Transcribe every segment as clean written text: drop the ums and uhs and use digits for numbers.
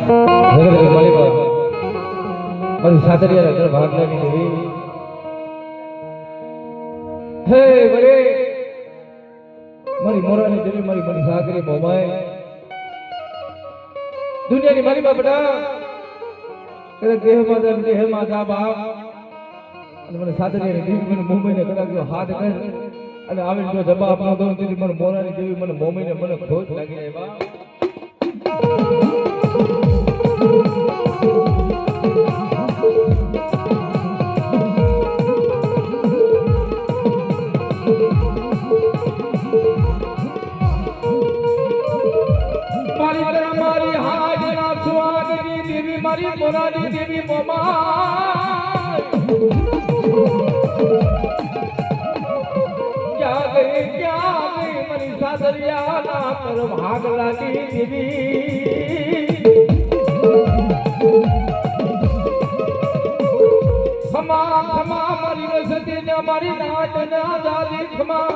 જગત મારી બા મારી સાતરિયા ઘર ભાગવાની દેવી હે બરે મારી મોરાની દેવી મારી મારી સાગરી મોમાય દુનિયાની મારી બાપડા કરે દેહમાં જા બાપ અને મને સાતરિયાની દેવી મને મુંબઈને કદાચ જો હાથ કર અને આવે જો જવાબ ન દઉં તેથી મને મોરાની દેવી મને મોમીને મને ખોટ લાગી જાય બાપ મારી મોરાની દેવી મોમા ક્યાં ગઈ મારી સાદરિયા ના પર ભાગ લાગી દેવી ખમા ખમા મારી વસતી ને મારી નાટ ના દાદી ખમા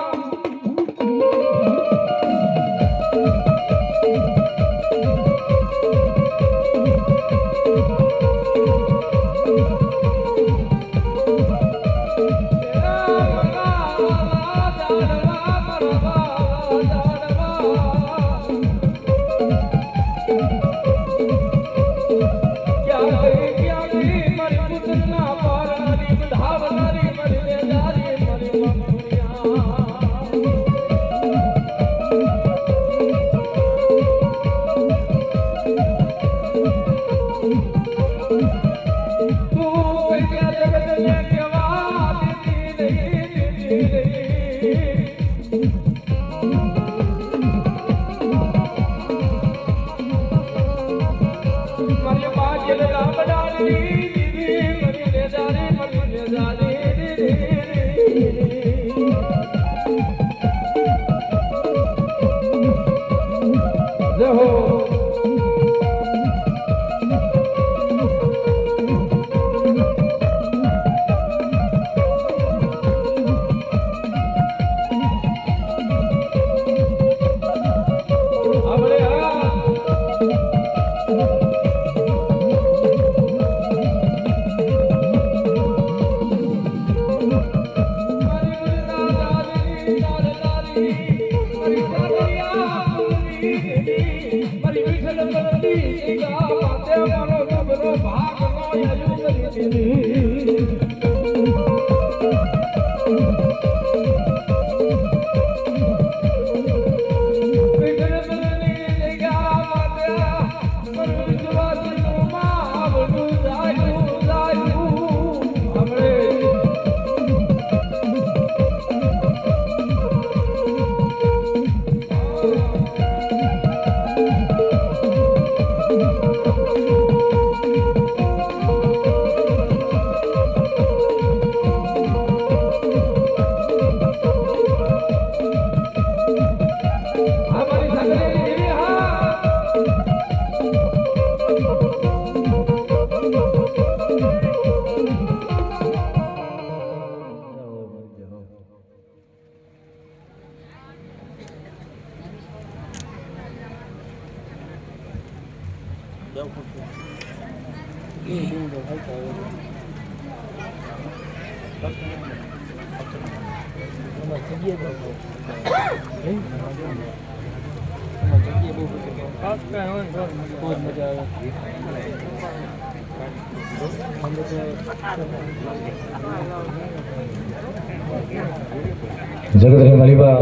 જગત મારી બા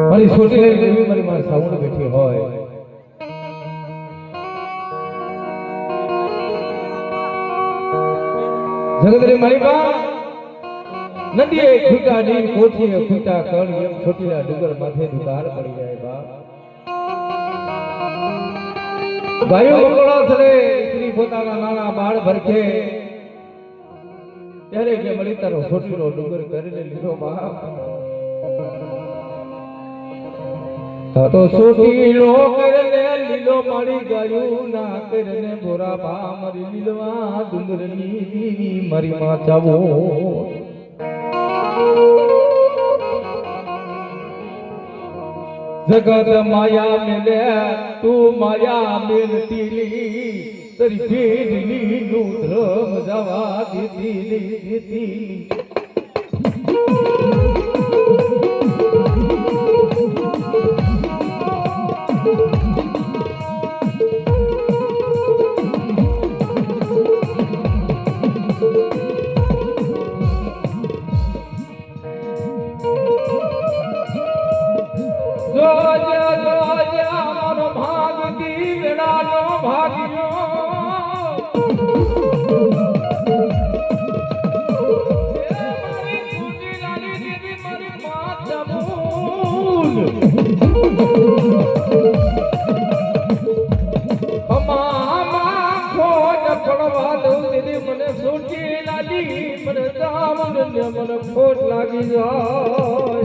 મારી છોટી દેવી મારી મારી સાઉન્ડ બેઠી હોય જગત મારી બા નદીએ ખૂટા ની કોઠીએ ખૂટા કણ એમ છોટીના ડુંગર માથે દુધાર પડી જાય બા ભાઈઓ મંગળો થરે સ્ત્રી પોતાના નાના બાળ ભરખે ત્યારે કે મળી તારો છોટીનો ડુંગર કરીને લીધો બા તો છોટીનો કરને લીલો મારી ગાયું ના કરને ભોરા બા મારી લીલવા ડુંગરની દેવી મારી માં ચાવો જગત માયા મેલે તું માયા મેલતી તરી ભેડલી નું ધ્રમ જવા દીધી મને ખોટ લાગી જાય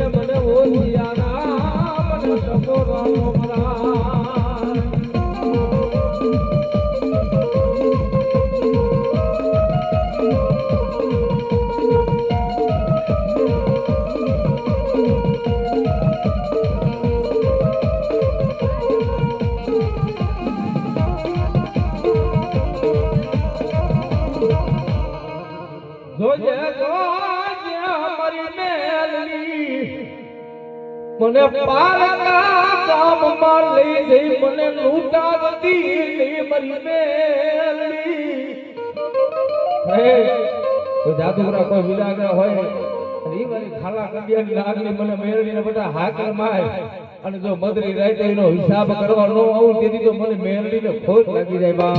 મને ઓળિયાના મને ટકોરાનો મરા જોજે મને પાલના ગામમાં લઈ જઈ મને લૂંટાવતી મારી મેલડી હે કોઈ જાદુગરા કોઈ વિલાગરા હોય ઈ મારી ખાલા કડિયાની લાગણી મને મેળવીને બધા હાકર માય અને જો મદરી રહે તો એનો હિસાબ કરવા ન આવું તેથી તો મને મેળવીને ખોટ લાગી જાય બા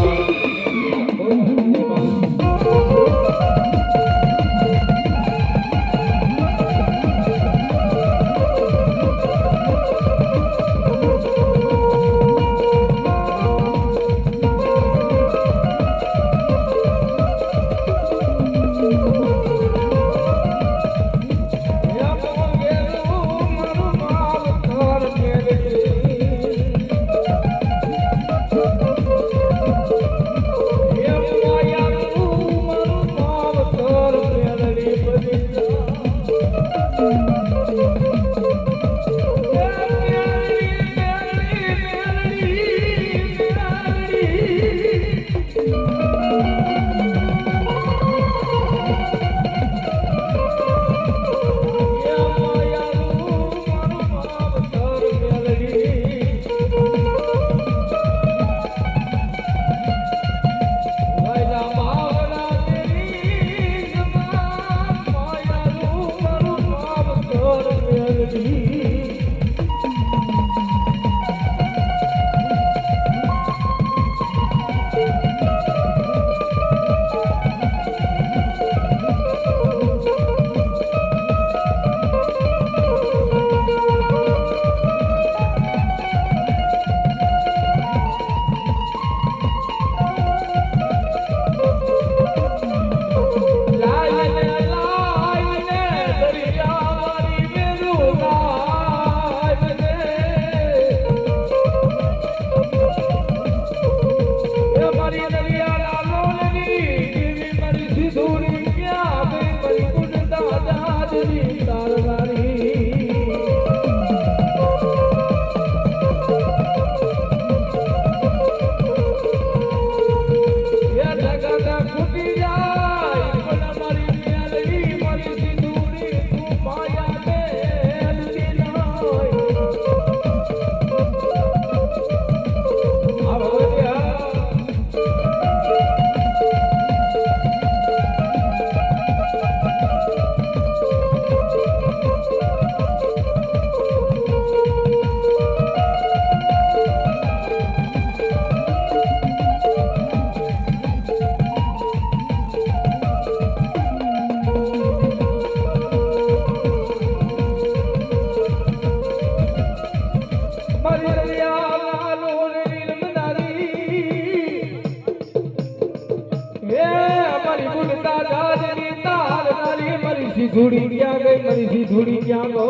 ધૂળી ક્યાં ગઈ મારી ધૂળી ક્યાં ગો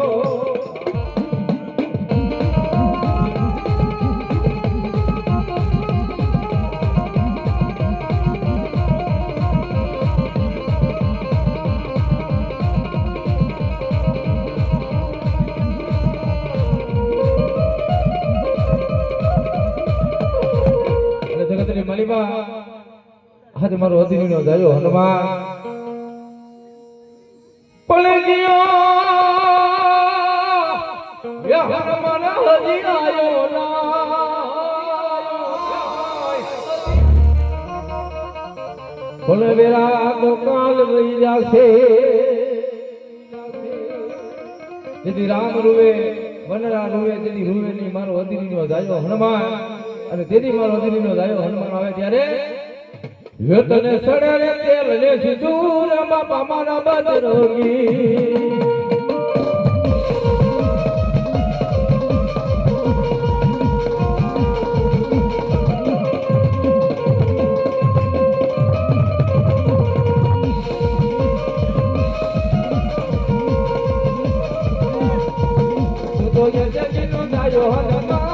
आज मारो अधीन नो जायो हनुमान पले गयो या हनुमान हजी आयो ना बोले बेरा तो काल रही जासे यदि राम रुवे वनरा रुवे यदि रुवे नहीं मारो अधीन नो जायो हनुमान અને તેદી મારો અધીનો જાયો હનુમાન આવે ત્યારે તને સડે રે તેલ ને સિંદૂર બાપા મારા બદરોગી તું તો યજ્ઞનો જાયો હનુમાન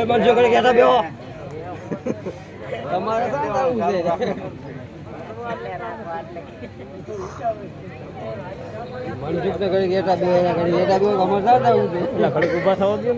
मनसुख करे कहता बेहो તમારે તો આવું છે मनसुख तो करे कहता बेहो અમારે તો આવું છે એટલે ઘડીક ઊભા થવા દે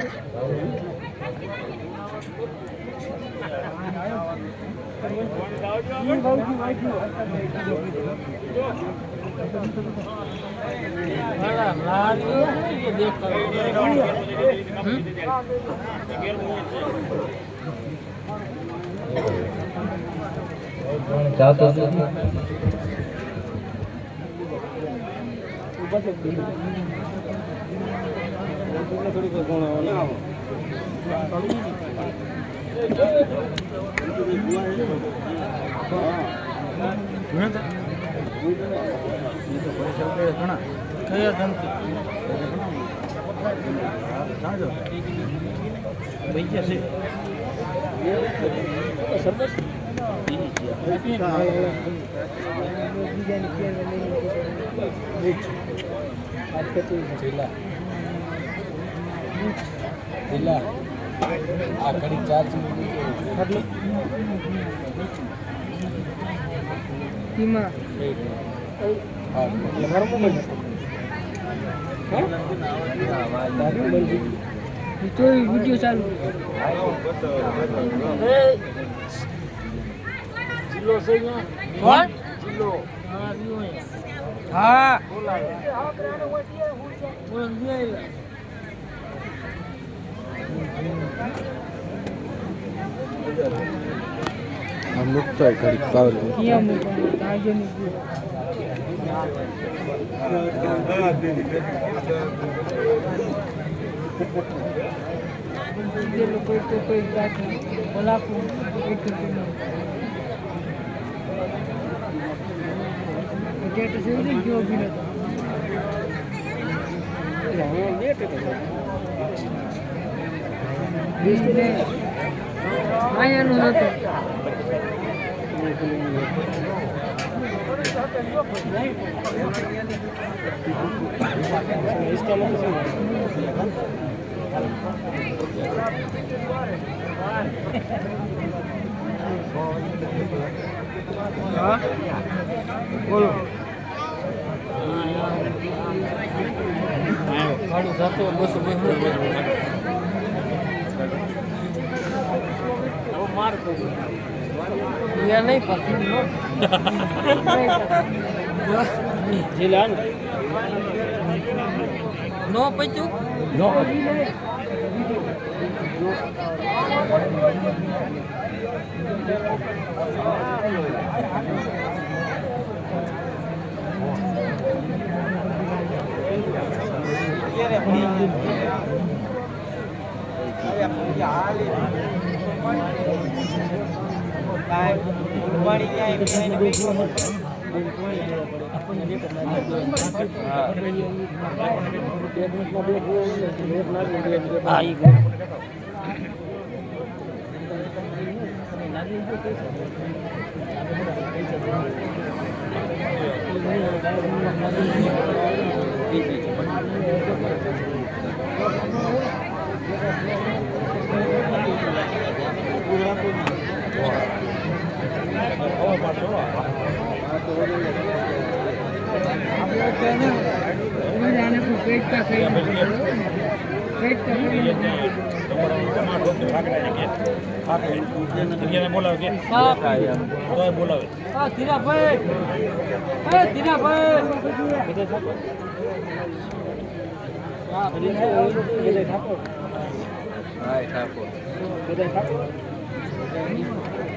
वीडियो चालू जिलो से कौन जिलो हाँ हम लोग तो खरीद पावर किया मुझे आगे नहीं ये लोग तो कोई बात नहीं बोला को एक गेट से नहीं क्यों भी ना यहाँ गेट है इसने आया ना तो બોલો નહીં જીલાન નો પચ્યું નો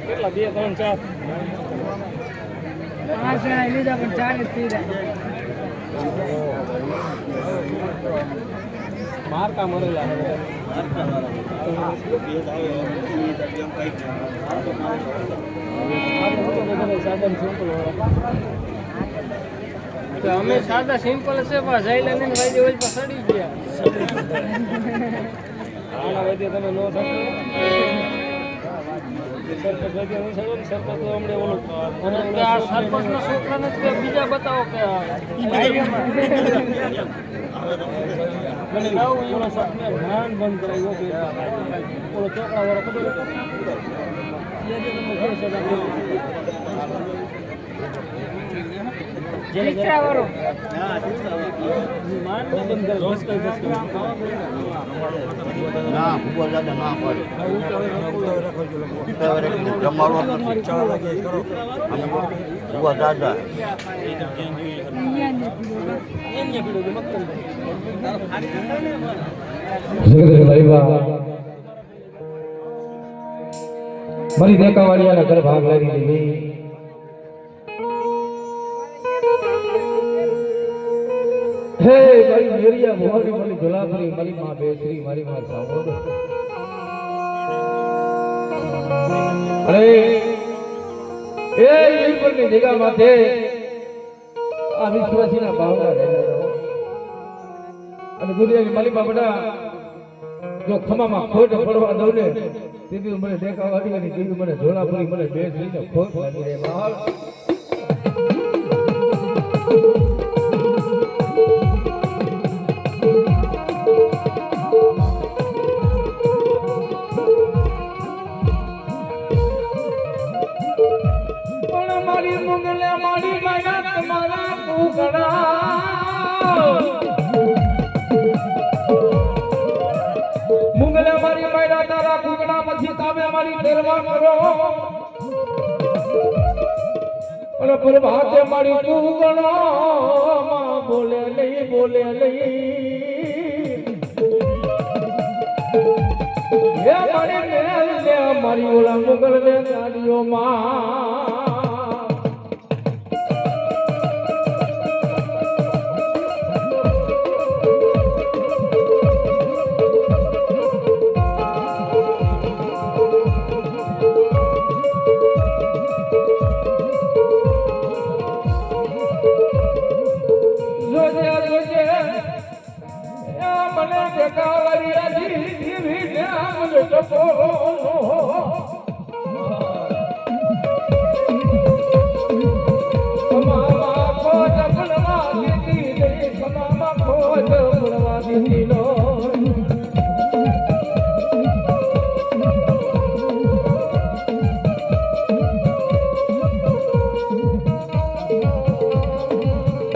કેટલા 2 3 4 5 જણા લીધા પણ 4 જ થઈ રહ્યા મારકા મરેલા અમે સાદા સિમ્પલ છે પણ જઈ લઈને વાજે હોય સડી ગયા આના વાજે તમે નો થતો બીજા બતાવો કે બંધ કરાવ્યો ચોકડા વાળો ખબર ના ઉપર દાદા ના પડે જમાડો ઉભા દાદા મારી દેખાવાળિયાના ઘર ભાગ લાવી દીધી હે મારી મેરિયા ભવાની મારી જલાપરી મારી માં બેસરી મારી માં સાંભળો અરે એ ઈશ્વરની જગ્યા માથે આ વિશ્વાસીના ભાવના રહેલા અને દુનિયાની મારી બાપડા જો ખમામાં ખોટ પડવા દઉં ને તેથી મને દેખાવાળી અને તેથી મને ઝોલાપુરી મને બેસરીને ખોટ લાગી રહે બાપ મુંગલે મારી માયરા તારા કુકડા પછી તમે મારી દરવા કરો અને પ્રભાતે મારી કુકડા બોલે નહીં હે મારી ને મારી ઓલા મુગલ ને ગાડીઓમાં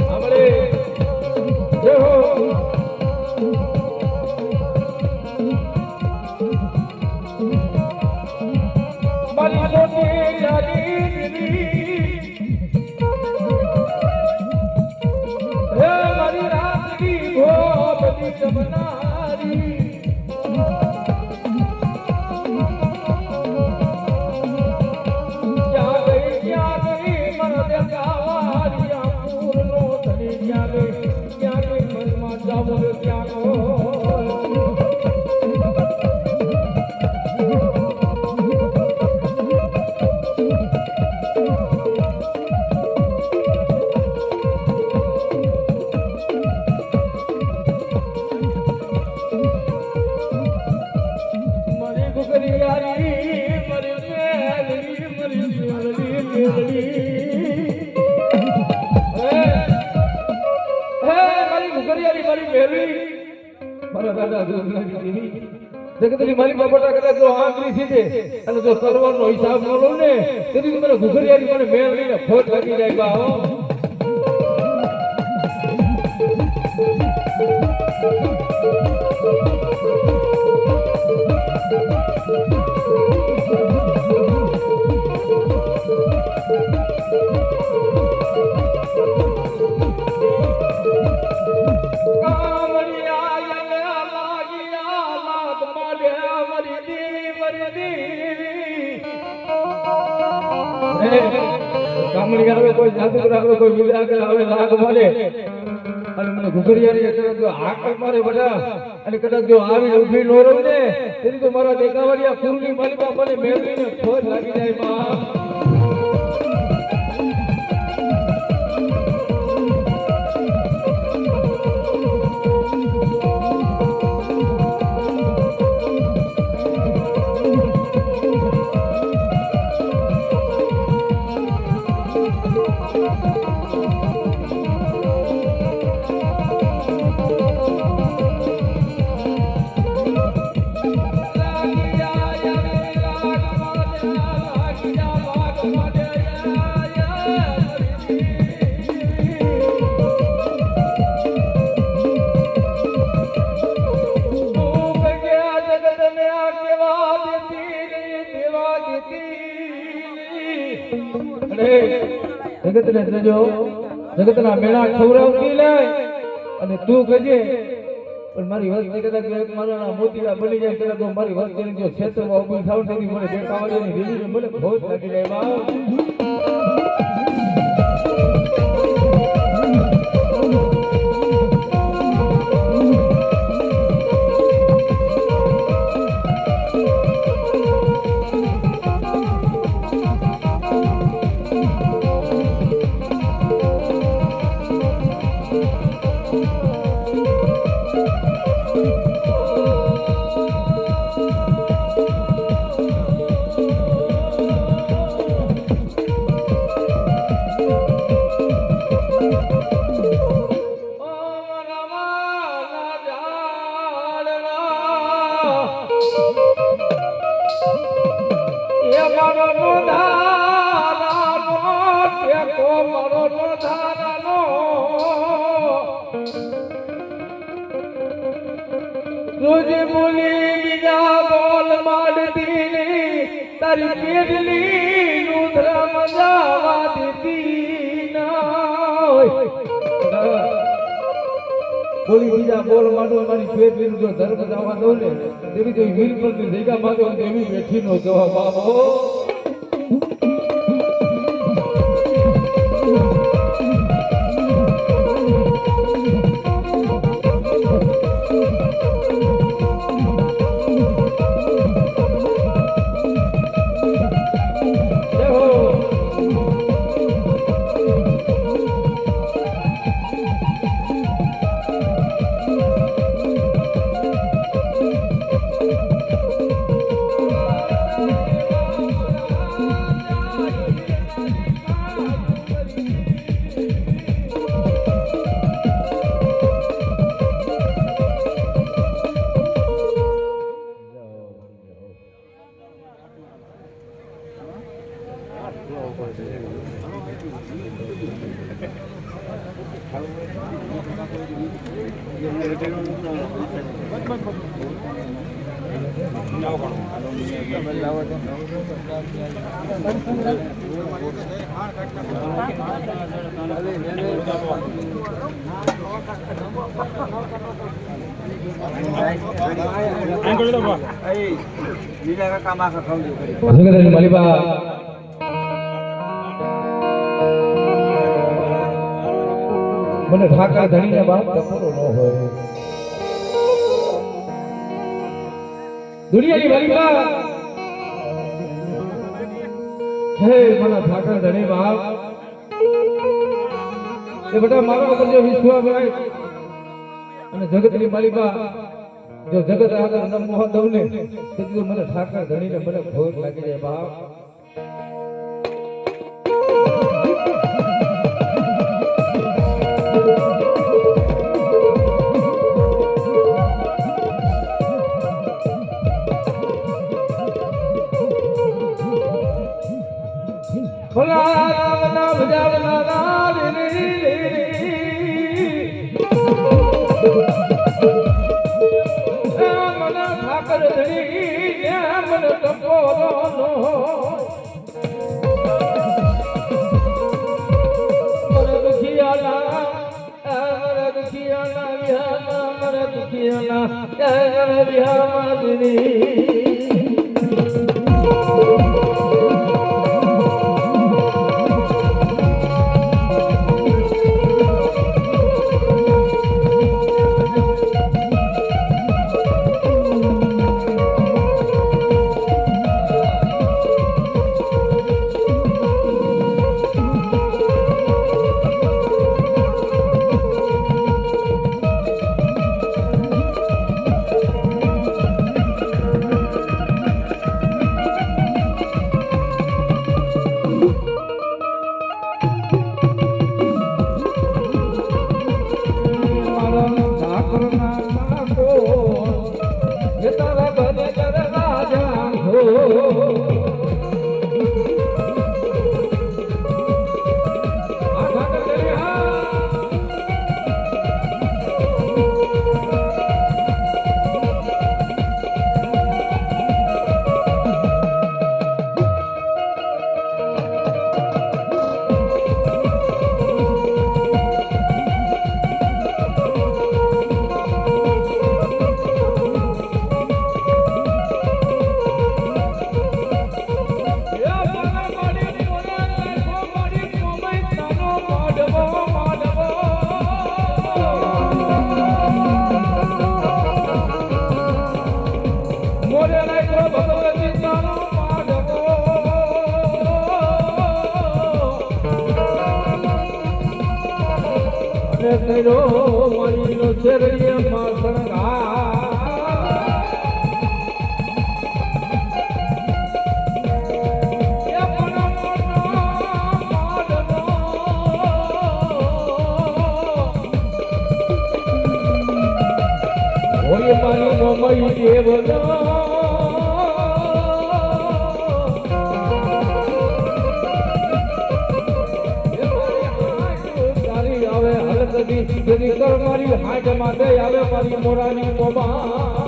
આપણે જય હો મારી મોટી યાદી હે મારી રાતની હો બધી જમનારી ક્યાં ગઈ મન દેખાવારી પૂરનો ધણી ક્યાં ગઈ મનમાં જાવું ક્યાં મરી ગુગરિયારી મરી મેલડી મરી મેલડી હે મારી ગુગરિયારી મારી મેલડી મારા દાદા જોગનાની દેવી જગતની મારી બાપટા કદાચ જો આંગળી સીધે અને જો સર્વરનો હિસાબ ન લઉં ને તેથી મને ગુગરિયારી મને મેલડીને ખોટ લાગી જાય બા હો કામણી આવે કોઈ જાદુ રાખો કોઈ વિદ્યા કરે હવે લાગ મારે અને મને ઘુઘરિયાની કદાચ જો હાકલ મારે બધા અને કદાચ જો આવી ઊભી નો રહું ને તેથી તો મારા દેખાવાળિયા કુરની માલિકા મને મેળવીને ખોટ લાગી જાય માં જગતને જજો જગતના મેળા ખવડાવતી લે અને તું કહેજે પણ મારી વસ્તી કદાચ મારા મોતીડા બની જાય કદાચ મારી વસ્તી જો ક્ષેત્રમાં ઉભી થાવ તેથી મને દેખાવાની રીલી મને બહુ લાગી જાય બા तुझे बोली बिना बोल माडती तारी पेडली नुधरा मजावा देती ना બોલી બીજા બોલ માંડો મારી પેટલી નું જો ધર્મ જવા દો ને તેવી જો વીર પર જગ્યા માંગો એવી બેઠી નો જવાબ આપો જગતની માલિકા મને ઠાકર ધણીને બાપ ટપોરો ન હોય દુનિયાની માલિકા હે મને ઠાકર ધણી બાપ એ બેટા મારા ઉપર જો વિશ્વાસ હોય અને જગતની માલિકા જો જગત આગળ ન મોહ દઉં ને તો મને ઠાકર ધણીને મને ભોગ લાગી જાય બાપ ઠાકર ધણી મને ટપોરો નો મારી શરીર માં મારી હાથ માટે આવે મારી મોરાની મોબા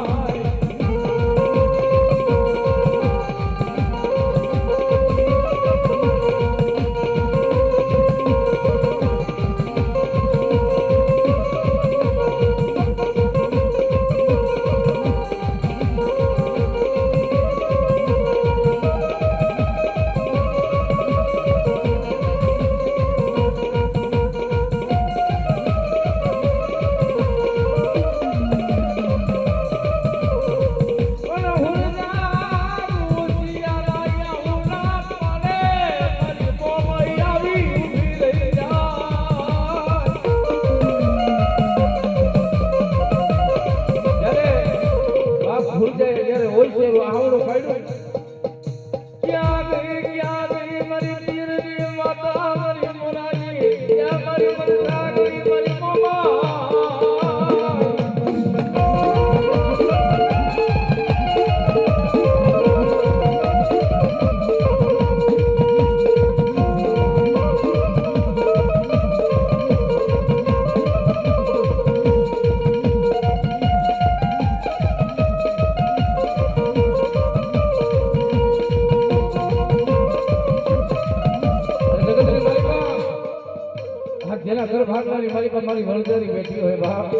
એના ઘર ભાગવાની મારી પર મારી વળજારી બેઠી હોય બાપ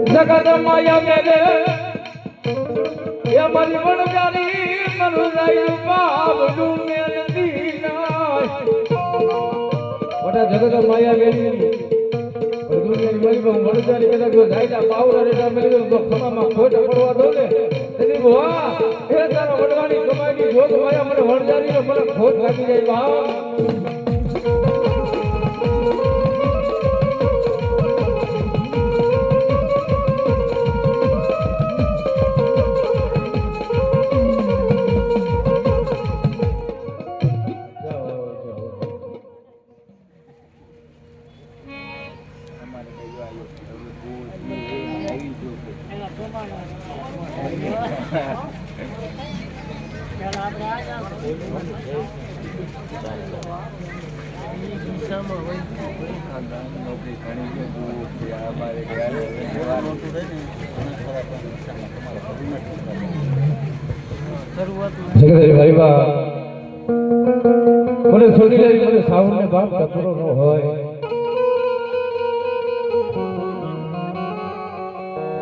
જગત માયા મેલે એ મારી વળજારી મરું જાય બાપ ડૂમે નદી નાય મોટા જગત માયા મેલી દુનિયાની મારી પર વળજારી કદાચ જો જાય પાવડા રેટા મેલી તો ખમામાં ખોટ પડવા દો ને તેથી વાહ એ તારા વડવાની કમાઈની જોગ માયા મને વળજારી મને ખોટ લાગી જાય બાપ ભાઈ બા મને છોડી લઈ મને સાવન ને બાપ કપરો ન હોય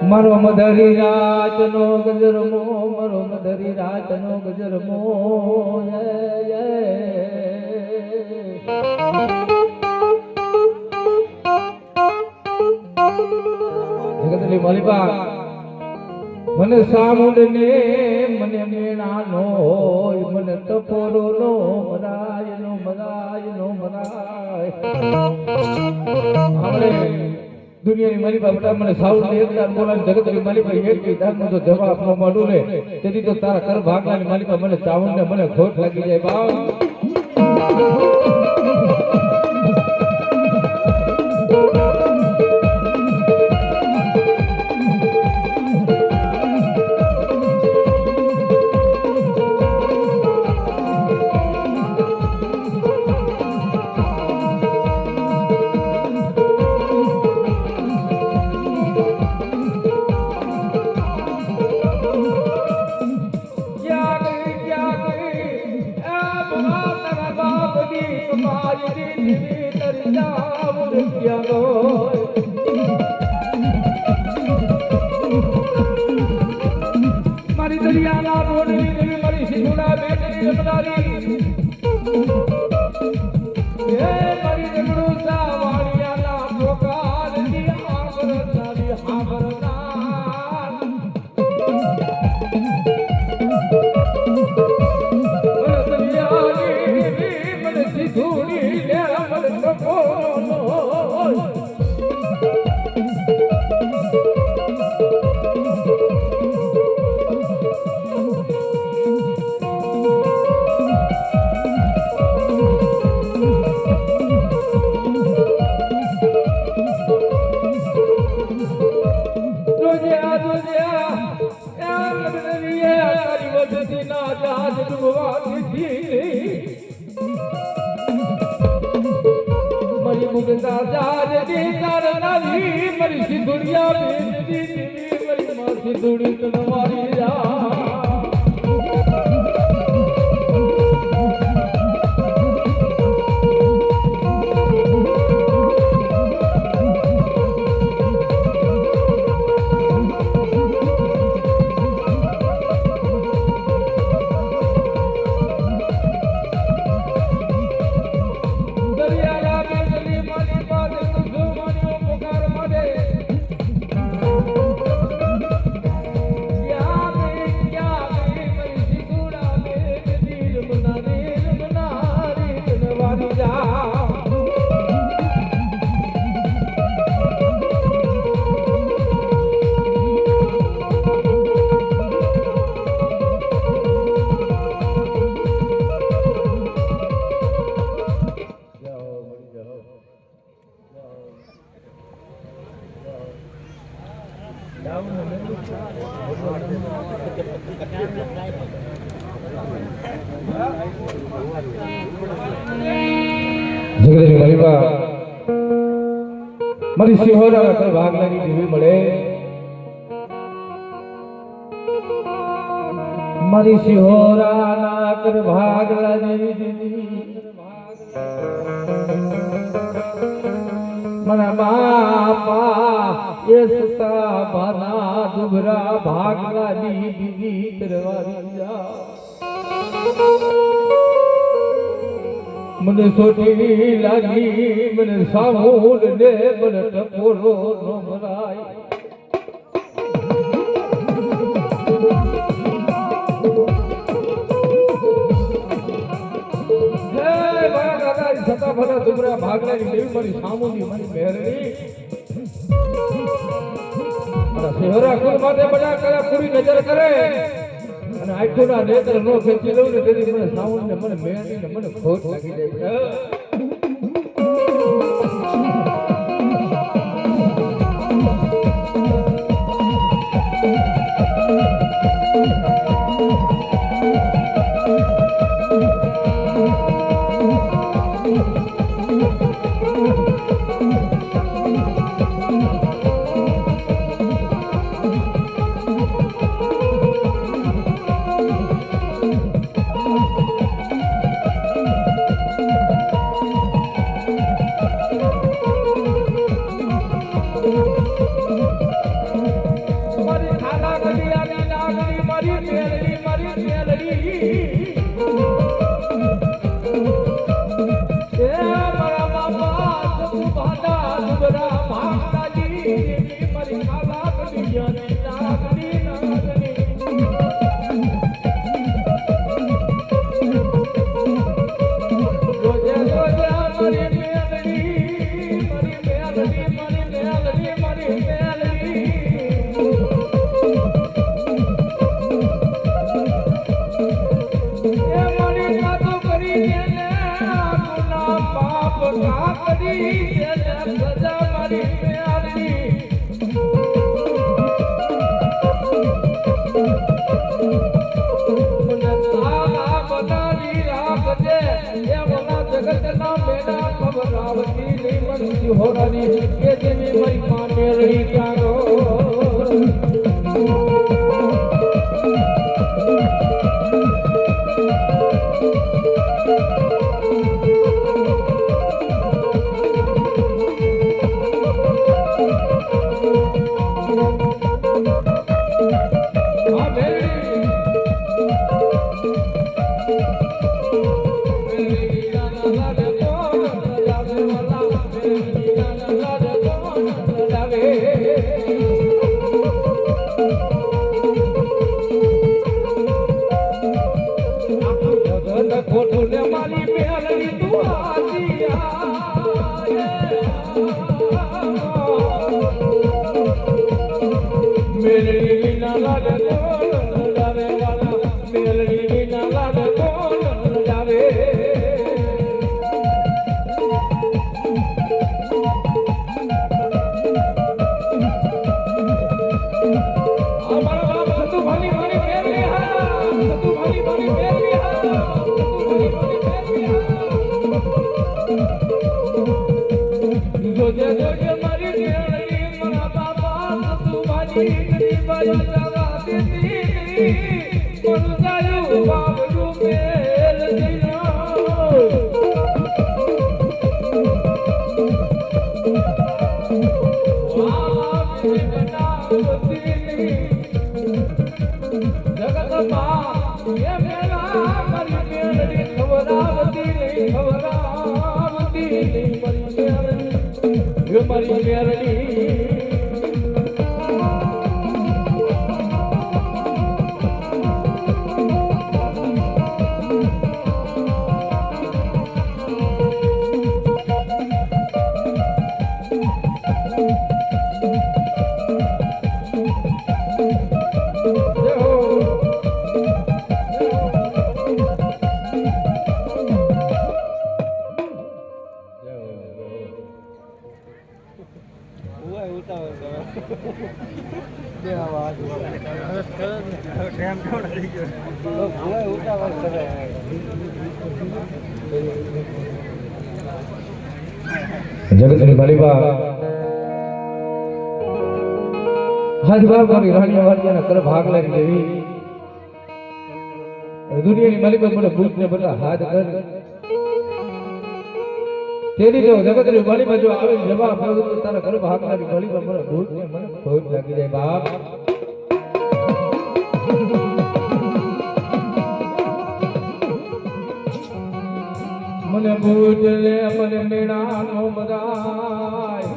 મારો મધરી રાત નો ગજર મો મારો મધરી રાત નો ગજર મો જગતલી માલિકા મને સામુંડ ને મને મેણા નો હોય મને ટપોરો નો મરાય નો મરાય નો મરાય આપણે દુનિયાની મારી બાપડા મને સાઉન્ડ એકદાર બોલાવી જગતની માલિકા એક દાનનો તો જવાબ ન મળું ને તેથી તો તારા કર ભાગવાની માલિકા મને ચાવણ ને મને ખોટ લાગી જાય બાપ મારી દરિયાના બોડી મારી સિંધુડા બેટરી રમદારી એ મારી દગડો સાવાળિયાના પોકાર દી આબરદારી આબરદાર દરિયાની મને સિંધુડી લે મને ટકોરો મરી મુગતા જાજ દે તારનાલી મરી સિંધુડિયા બેટી મરી માં સિંધુડી તનવારી જા જગદીશ ગરીબા મારી સિહોરા કર ભાગ લાગી દેવી મળે મારી સિહોરા ના કર ભાગ લાગી દીધી મારા બાપા એ સતા ભાના દુબરા ભાગલાની બીજી કરવાની જા મને સોટી લાગી મને સામૂલ ને મને ટપોરો નો મરાય સતા ભલા દુબરા ભાગલાની દેવી મારી સામુની મારી મહેરણી મારા શહેરા કુલ માથે બધા કયા પૂરી નજર કરે અને આંખોના નેત્ર નો ખેંચી લઉં ને તેથી મને સામુન ને મને મહેરણી ને મને ખોટ લાગી જાય જગતની માલિકા હાથ ભાગ મારી રાણી વાડિયાના કર ભાગ લાગી દેવી દુનિયાની માલિકા મને ભૂત ને બધા હાથ કર તેરી તો જગતની વાલીમાં જો આવે જવાબ માંગુ તો તારા ઘરે ભાગનારી વાલીમાં મને ભૂત ને મને ભૂત લાગી જાય બાપ મને ભૂત લે મને મેણા નો બધાય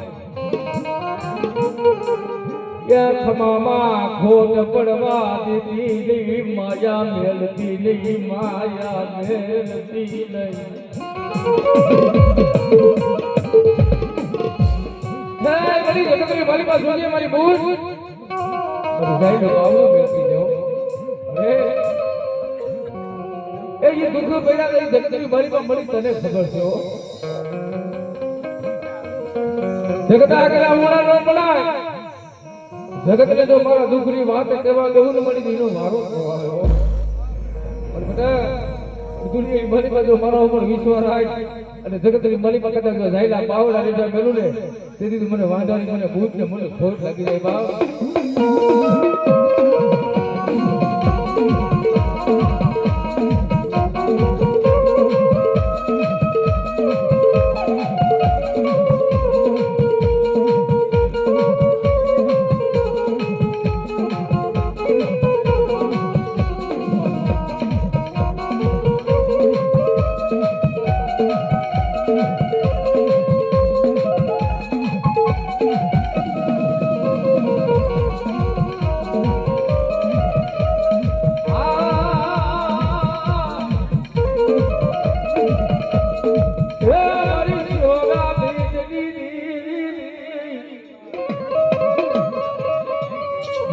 એ ખમામાં ખોટ પડવા દીધી નહીં માયા મેલતી નહીં માયા મેલતી નહીં હે મારી જગતની વાલી પાસે જોઈએ મારી ભૂત મારી જાય લો આવો બેસી જાઓ હે એ દુઃખ પૈડા કરી જગતની વાલી પાસે મળી તને ખબર છે જગત આગળ મોડા નો પડાય જગતને જો મારા દુઃખની વાત કહેવા ગયું ને મળી દીનો મારો થવાયો પણ બેટા દુનિયાની મારી પાસે મારા ઉપર વિશ્વાસ રાખ અને જગતની મારી પાસે કદાચ જાયલા પાવડા લીધા મેલું ને તેથી મને વાંધાની મને ભૂત ને મને ખોટ લાગી જાય બાપ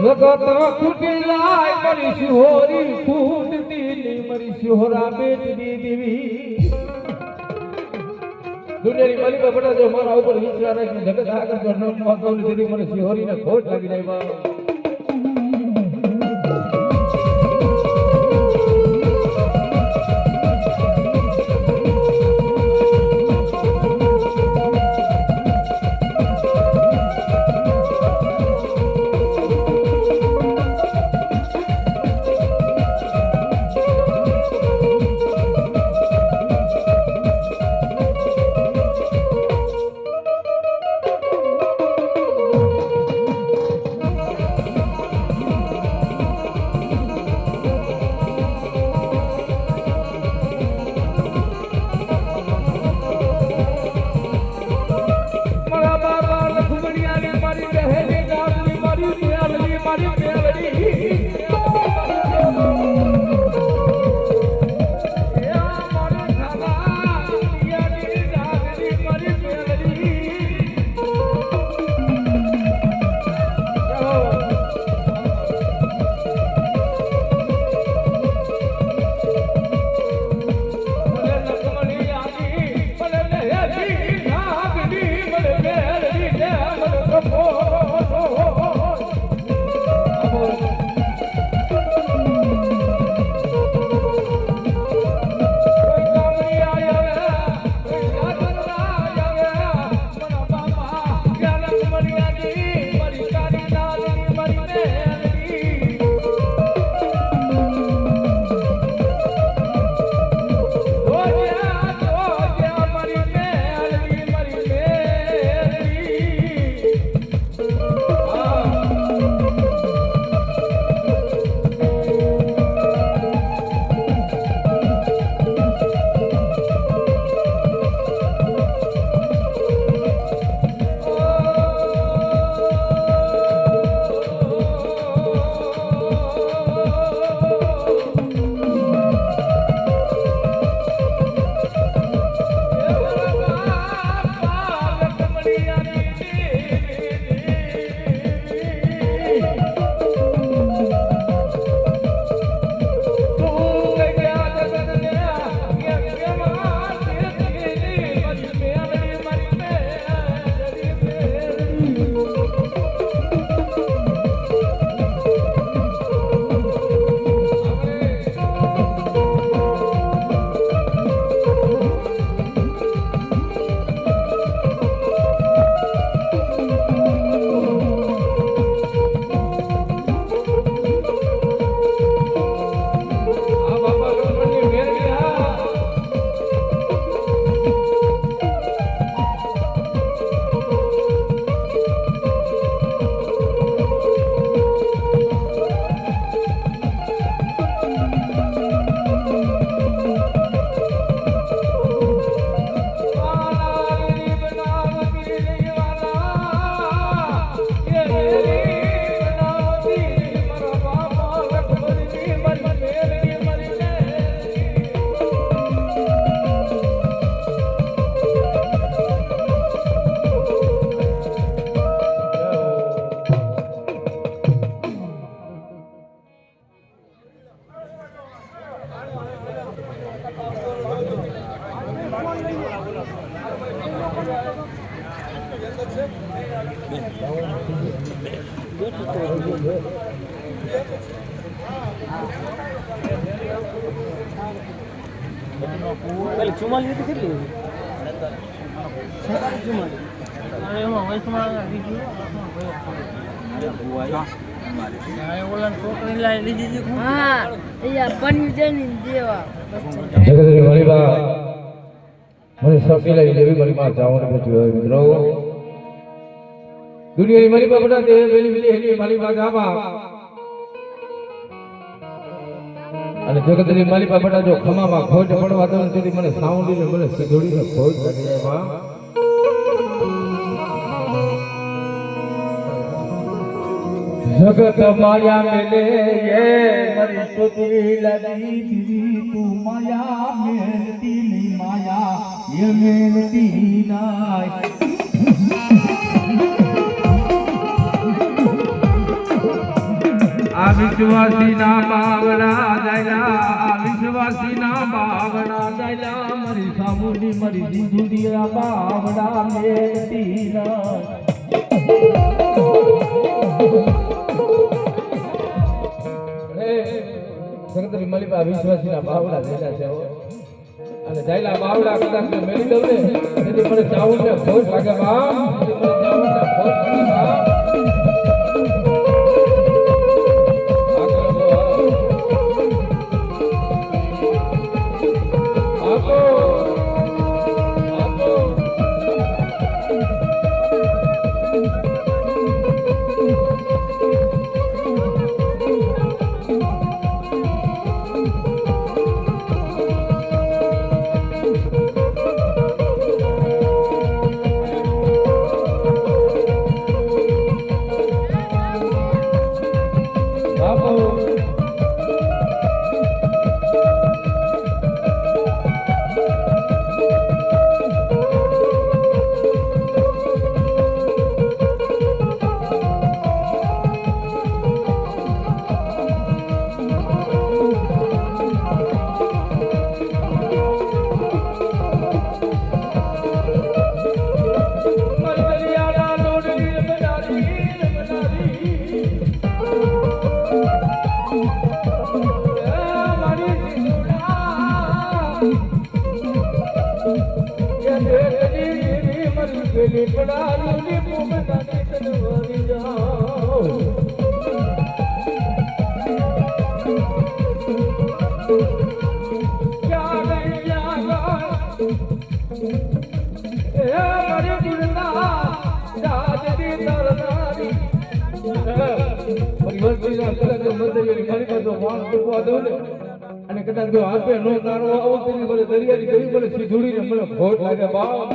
લગતા ખૂટી લાય મારી શિહોરી ફૂટતી ની મારી શિહોરા બેટની દેવી દુનિયાની માલિકા બડા જો મારા ઉપર વિશ્વાસ રાખીને જગત આગળ જો ન કહું તેથી મને શિહોરીને ખોટ લાગી જાય બા પેલી ચુમાલી હતી કેટલી હા એ બની જઈને દેવા જગતની વલીબા મને સપી લઈ દેવી વલીબા જવાનું પૂછ્યું મિત્રો દુનિયાની વલીબા બધા દે વેલી વેલી હેલી વલીબા જાબા અને જગતની વલીબા બધા જો ખમામાં ખોટ પડવા દઉં તેથી મને સાઉન્ડીને મને સિધોડીને ખોટ કરી એમાં જગત માયા મેલે ये मरी तुझी लगी तू माया मेलती नहीं माया ये मेलती नाय आ विश्वासी ना बावड़ा जायला आ विश्वासी ना बावड़ा जायला मरी सामुनी मरी जिंदुदिया बावड़ा मेलती नाय જગતની મલિબા વિશ્વાસીના બાવડા જેલા છે અને જાયલા બાવડા કદાચ મેળી દઉં ને તેથી મને ચાવડ ને ખોટ લાગે બાપ તેથી મને ચાવડ ને ખોટ લાગે બાપ અને કદાચ જો આપે નો તારો આવું તેની મને દરિયાની ગઈ મને સીધુડીને મને ખોટ લાગે બાપ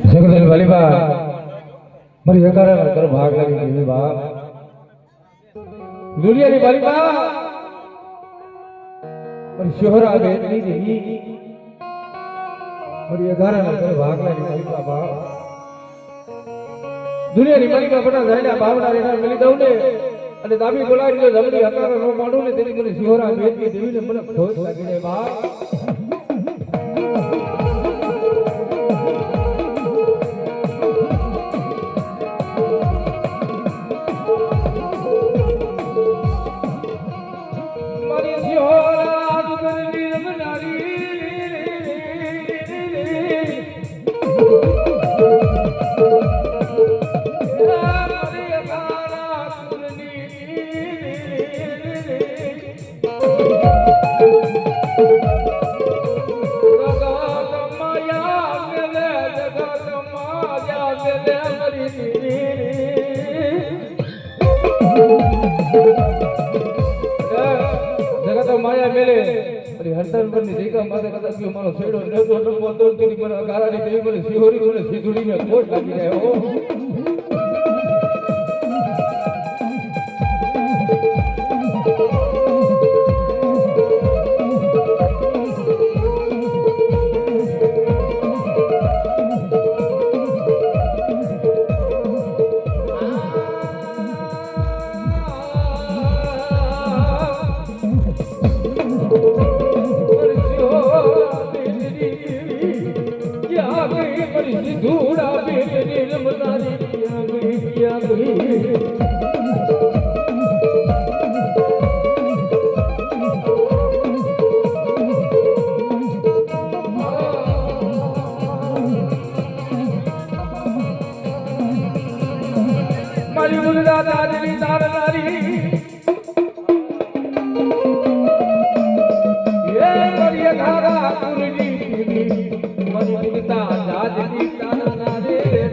જગતની વલીબા મારી હકારા કર ભાગ લાગી ગઈ બા દુનિયાની વલીબા મારી શોહરા બેટની દેવી મારી હકારા કર ભાગ લાગી ગઈ બાબા દુનિયાની વલીબા બડા જાયલા બાવડા રેના મિલી દઉં ને અને દાબી બોલાવી જો જમણી હકારા નો માંડું ને તેની મને શોહરા બેટની દેવીને મને ખોટ લાગી જાય બા મારી સિહોરા દુગરની રમનારી મારી અખારા જગત માયા મેલે હરતન પર ની જગ્યા માથે કદાચ મારો છેડો નતો નમો તો તેની મને ગારાની દેવી મને સિહોરી મને સીધુડી ને ખોટ લાગી જાય હો ધૂડા બેટ નિર્મલાની પિયા ગઈ મારી મુલડા દાદરી દાદનારી એ મારી અઘારા કુરની મારી મુલડા દાદરી દાદનારી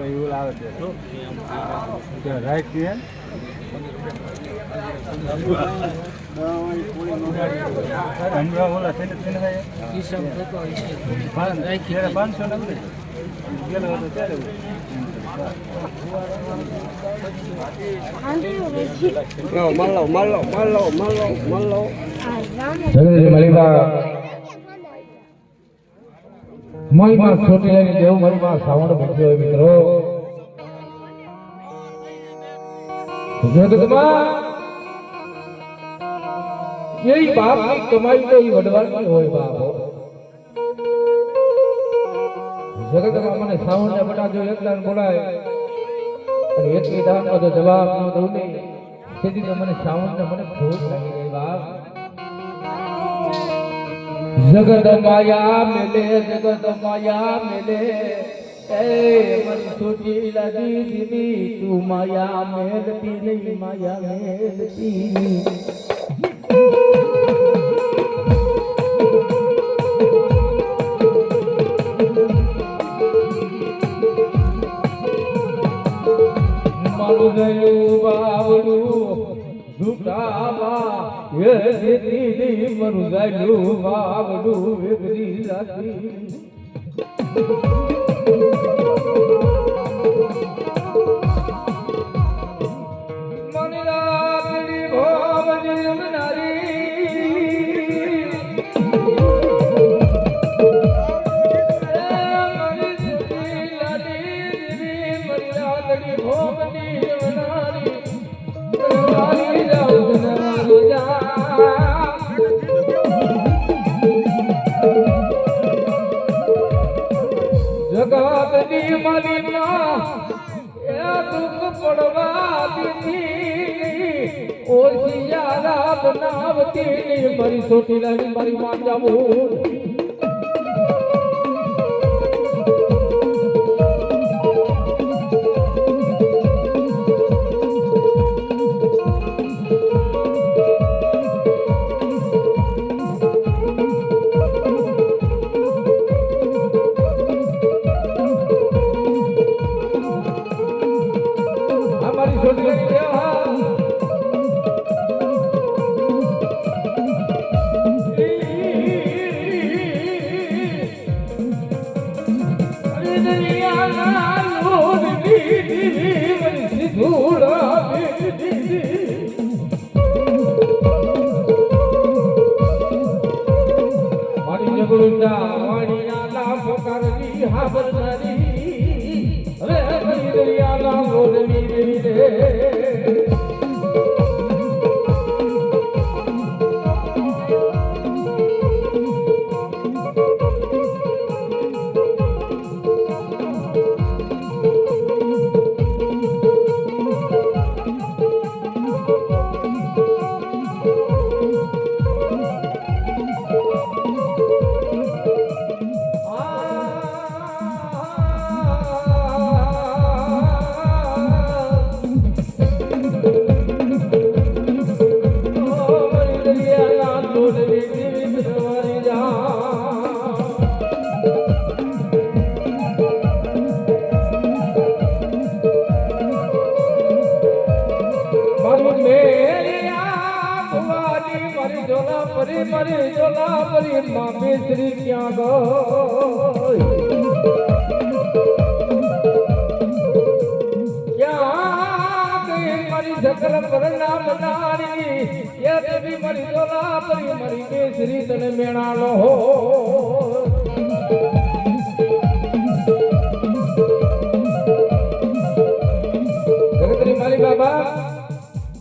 એવું આવે છે રાઈટ છે મારી માં છોટી લઈને દેવ મારી માં સાવણ મૂક્યો હોય મિત્રો જગતમાં એ બાપ ની કમાઈ તો વડવાની હોય બાપ જગતમાં મને સાવણ ને બટા જો એકલા બોલાય અને એક વિધાન નો જવાબ ન દઉં ને તેથી તો મને સાવણ ને મને ભૂખ લાગી ગઈ બાપ જગત માયા મેલે એ મન છોટી લાગી દીદી તું માયા મેલતી નહીં માયા મેલતી મારું ગયું બાવડું દુકાવા એ દીદી મરું ગયું બાવડું વેગરી લાગી મને રાતડી ભોવ જગતની માલિકા એ દુઃખ પડવા દીધી ઓછી યારા બનાવતી મારી છોટી લાવી મારી માં જાવું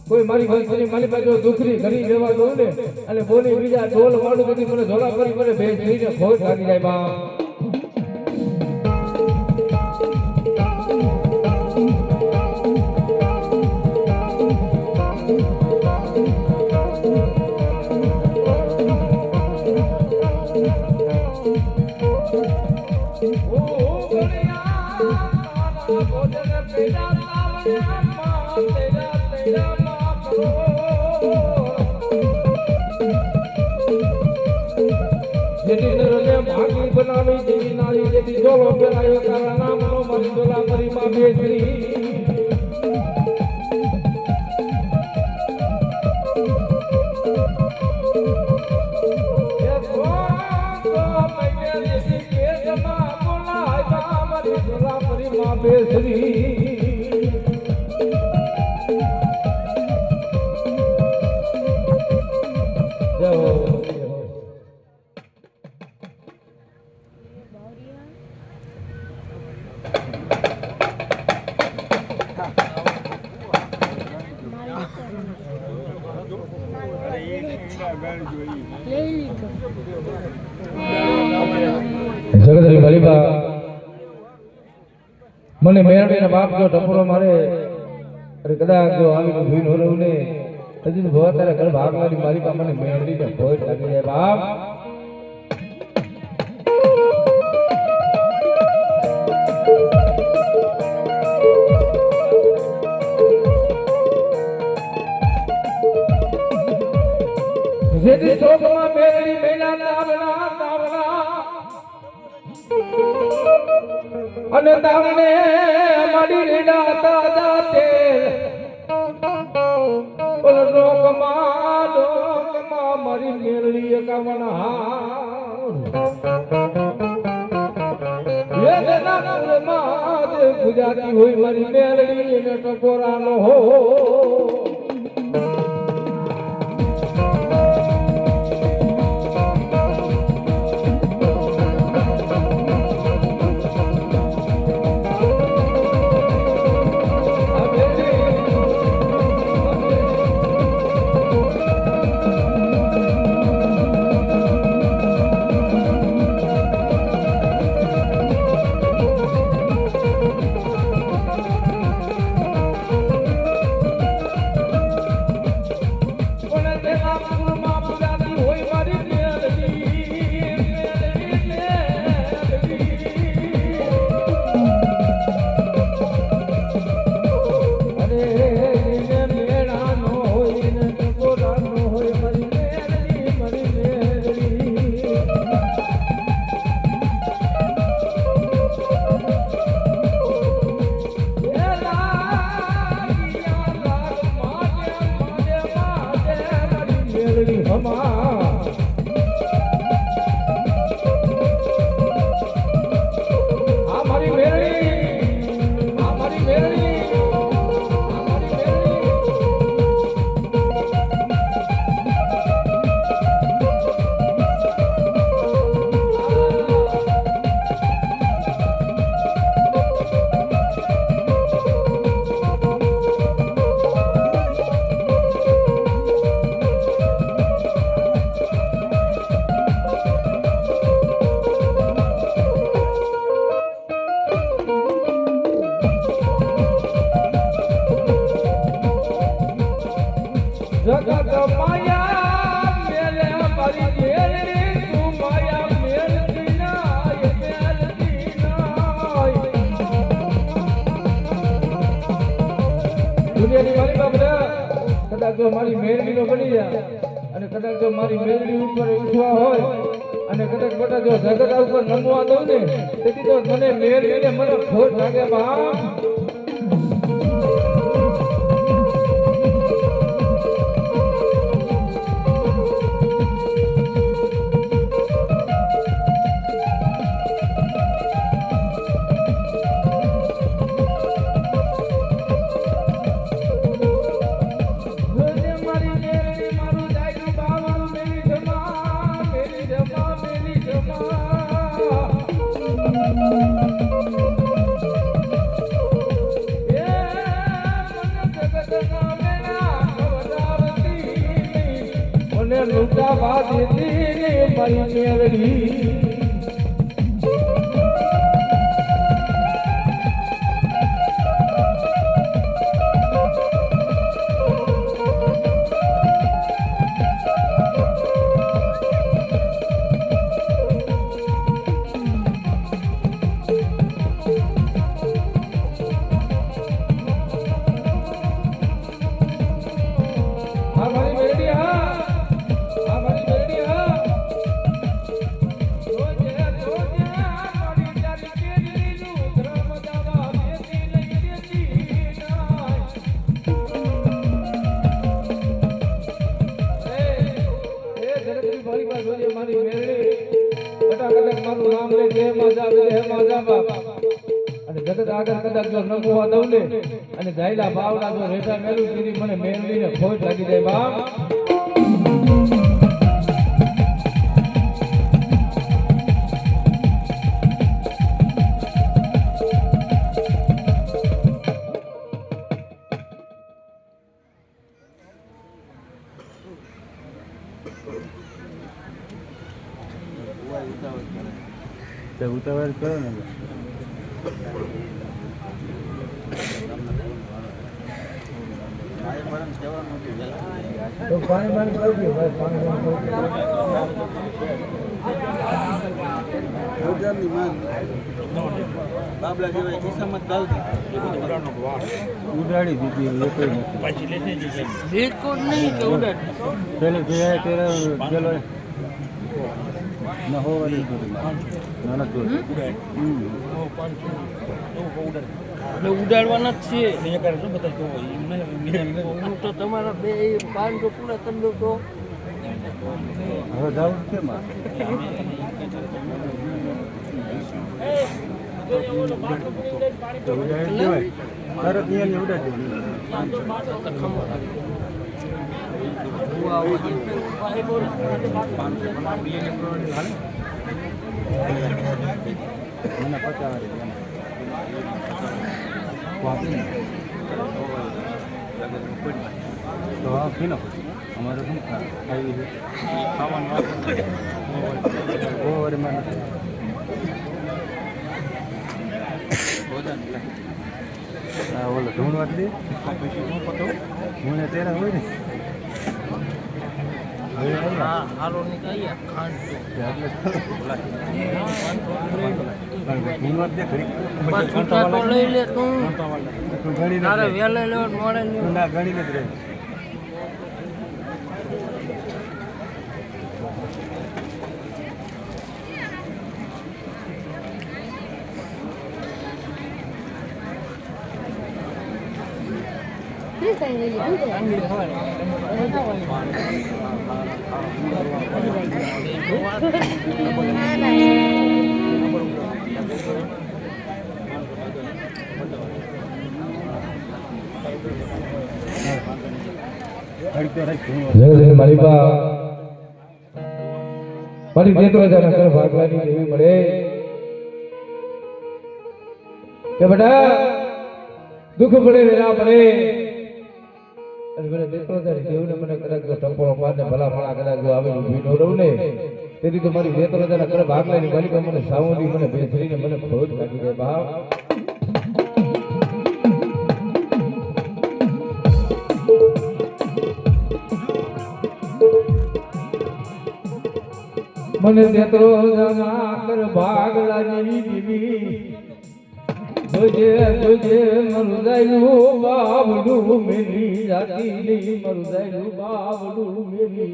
કોઈ મારી ભાઈ મારી પાસે દુખરી ઘણી લેવા દઉં ને અને બોલી બીજા ઢોલ મારું બધી મને ઝોલા કરી મને ભેજ થઈને ખોટ લાગી જાય બા ભાગી બનાવી દેવી નારી જેથી જોલો ફેરાયો તારા નામનો મારી ડોલા પરિમાં બેસરી જગદરી ગરીબા મને મેરડીના બાપ જો ટપરો મારે અરે કદાચ જો આવીને ભૂઈ નો રહું ને હજી ભવા તારે ઘર ભાગવાની મારી પા મને મેરડીને ભોય લાગી જાય બાપ જેથી ચોકમાં મેરડી મેલા નાવના અને તામને માડી રીડા તાજા તેલ ઓલ લોકમાં મારી મેરડી કાવના વેદના કુલમાં જે ગુજરાતી હોય મારી મેરડી એને ટકોરાનો હો જગત માયા મેલે મારી મેલડી તું માયા મેલડી નાય મેલડી નાય દુનિયાની મારી બાબરા કદાચ જો મારી મેલડી નો બની જાય અને કદાચ જો મારી મેલડી ઉપર ઉઠવા હોય અને કદાચ બેટા જો જગત ઉપર નમવા દઉં ને તેથી તો મને મેલડીને મને ખોટ લાગે બા લૂટા બાદ મારી મેલડી આગળ કદાચ જો નમવા દઉં ને અને જાયલા ભાવના જો રેટા મેલું કીધી મને મેળવીને ખોટ લાગી જાય બાપ. ઉતાવળ કરો ને તો પાણી પાણી કરી દો ભાઈ, પાણી બાબલા જેવા કિસ્સામાં ચાલતી ઉડાડી દીધી લોકો નથી બિલકુલ નહીં કે ઉડે પેલે ગયા ત્યારે પેલો ના હોવાની ના ના ઉડાડવાના જ છે તો તમારા બે 500 પૂરા કરી દો તો હવે જાવ કેમ ઉડાડી દેવાય તરત અહીંયા ઉડાડી મને પચાસ તો હા પીનો અમારે શું આવી છે ઓવર મને ઓલો ધૂણ વાત દે મને તેરા હોય ને હાલો નીકળીએ ખાંડ છૂટા તો લઈ લે તું તારે વહેલે લેવા મોડે લેવા ના ગણી જ રહે જગતની મારી બા મારી નેત્રોજાના ઘર ભાગવાની દેવી મળે કે બેટા દુઃખ પડે વેરા પડે અને મને નેત્રોજાની દેવને મને કદાચ જો ટંપોળો પાડને ભલા ફળા કદાચ જો આવી ઊભી ન રહું ને તેથી તો મારી નેત્રોજાના ઘર ભાગવાની માલિકા મને સાવલી મને બેસરીને મને ખોજ કાઢી દે બાપ. મને નેત્રો જના કર ભાગલા જેવી દીવી જોજે જોજે મરુદાયું બાવડું મેરી જાતી મરુદાયું બાવડું મેરી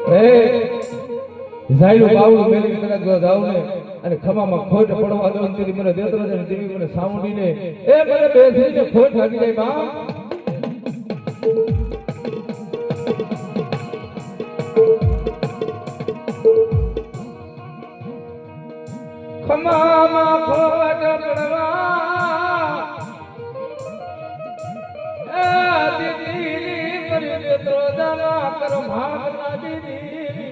હે જાયલું બાવડું મેરી કદાચ જો જાવ ને અને ખમામાં ખોટ પડવા દો તેથી મને નેત્રો જના દેવી મને સાવડીને એ મને બેસીને ખોટ લાગી જાય બા. ખમામાં ખોટ પડવા એ દીદી મરી નેત્રો જના કર ભાગલા દીદી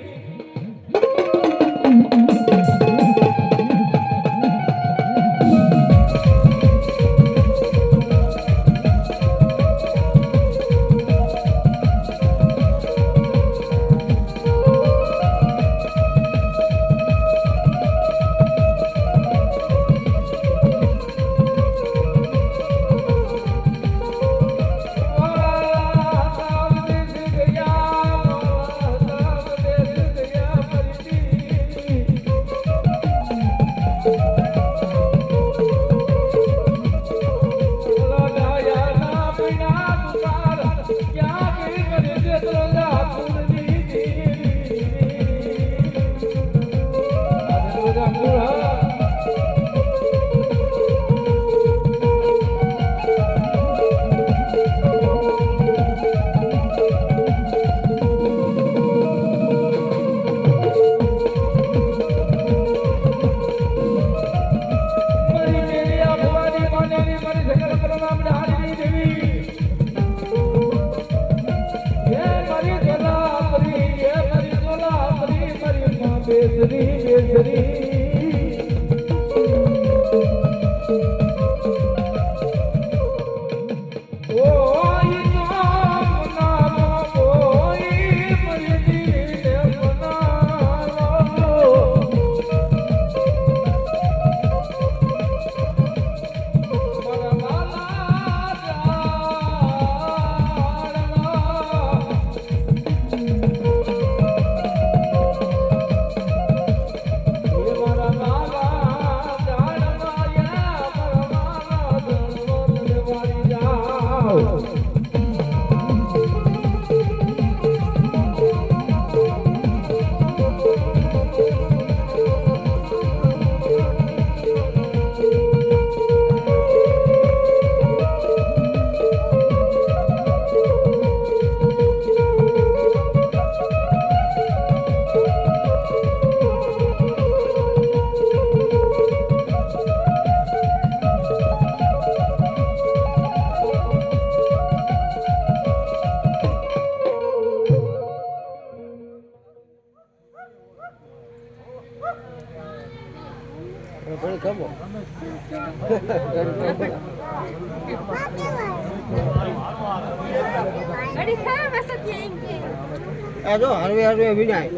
આ જો હરવે હરવે વિનાય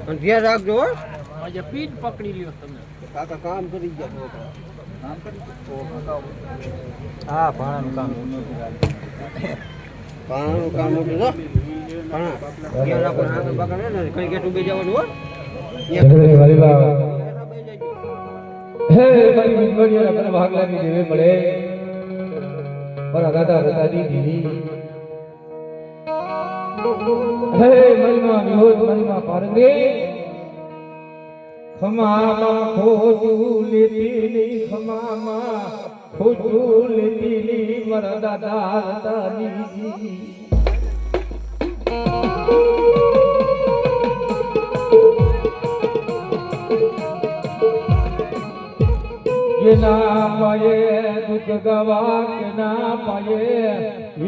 અને ધ્યાન રાખજો હો. આજે પીઠ પકડી લ્યો તમે. કાકા કામ કરી ગયા હા ભાણાનું કામ પાણાનું કામ મોટું છે પાણા ધ્યાન રાખો ને આગળ બાકા ને કઈ ગેટ ઉભી જવાનું હો. જગદરી વાલીબા હે મારી વિંગોડીઓના મને ભાગ લાગી દેવે મળે મારા દાદા દાદી દીદી હે મારી માં વિહોદ મારી માં પારંગે ખમામાં ખોટું લેતી ની ખમામાં ખોટું લેતી ની મારા દાદા દાદી કે ના પાયે દુઃખ ગવા કે ના પાયે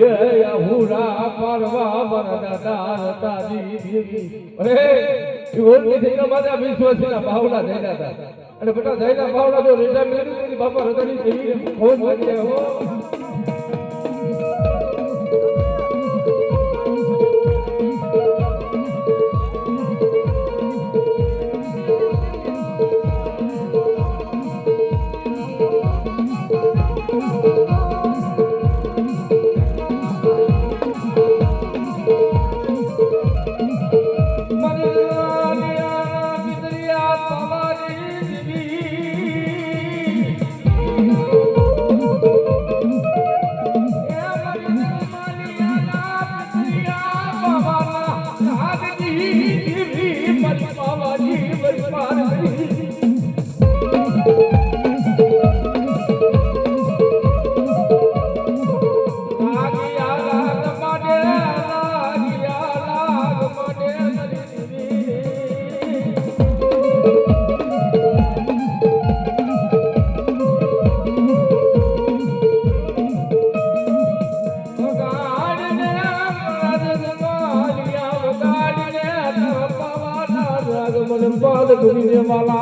યે અહુરા પરવા વરદાદાર તારી દેવી અરે ઈવોલ કે થઈને મારા વિશ્વાસના ભાવના થયા હતા અને બેટા થયેલા ભાવના જો રેજા મેળવી તેની બાપા હૃદયની દેવી ખોજ લાગી જાય હો दुनिया वाला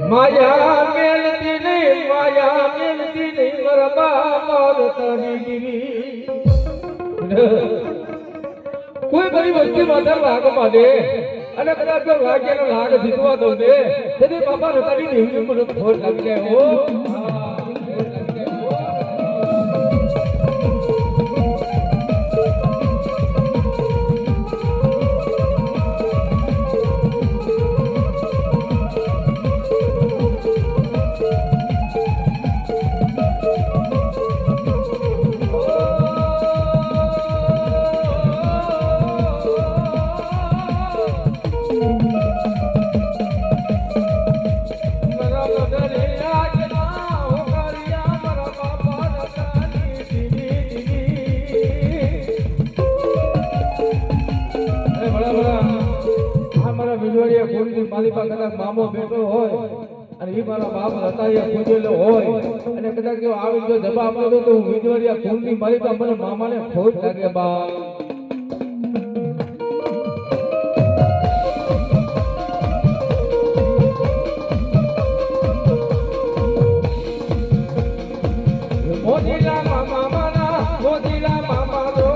माया मिलती नहीं કોઈ બધી વસ્તી માતા લાગ પાડે અને કદાચ જો લાગ્યાનો લાગ જીતવા દો દે તેથી બાપા રતાની દેવી મને ખોટ લાગી જાય હો માલિકા કદાચ મામો બેઠો હોય અને એ મારા બાપ હતા એ પૂજેલો હોય અને કદાચ જો આવી જો જવાબ આપો તો હું વિજવાડિયા ફૂલની માલિકા મને મામાને ખોટ લાગે બા મોદીલા મામા માના મોદીલા મામા રો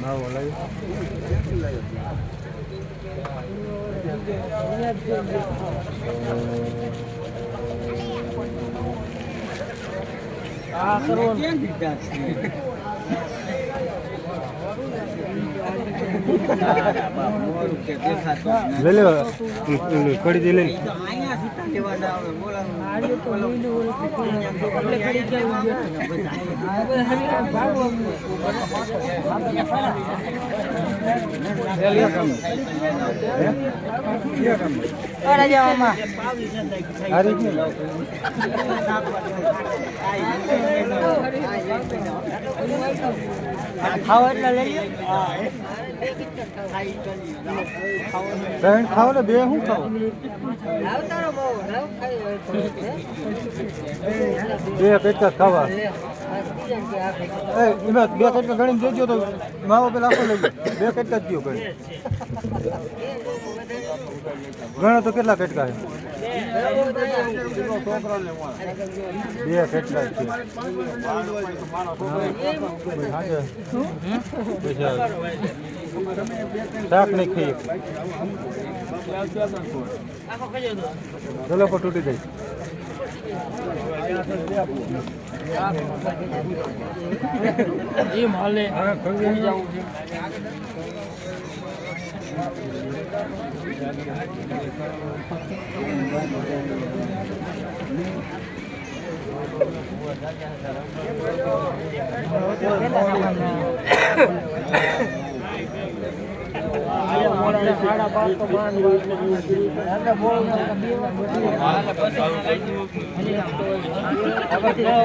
માવો લઈ આ કરવાનું લઈ લો કડી દે લઈ ખાવા એટલે લઈ ખાવ ને બે શું ખાવ બે પેટકા ખાવા એમાં બે કટકા ગણીને દેજો તો માવો પેલા આખો લઈ બે કટકા જ દો ગણી ગણો તો કેટલા કટકા છે બે કટકા છે શાક નહીં ખાઈએ ચલો પર તૂટી જાય એ માલે સાડા પાંચ તો બાંધ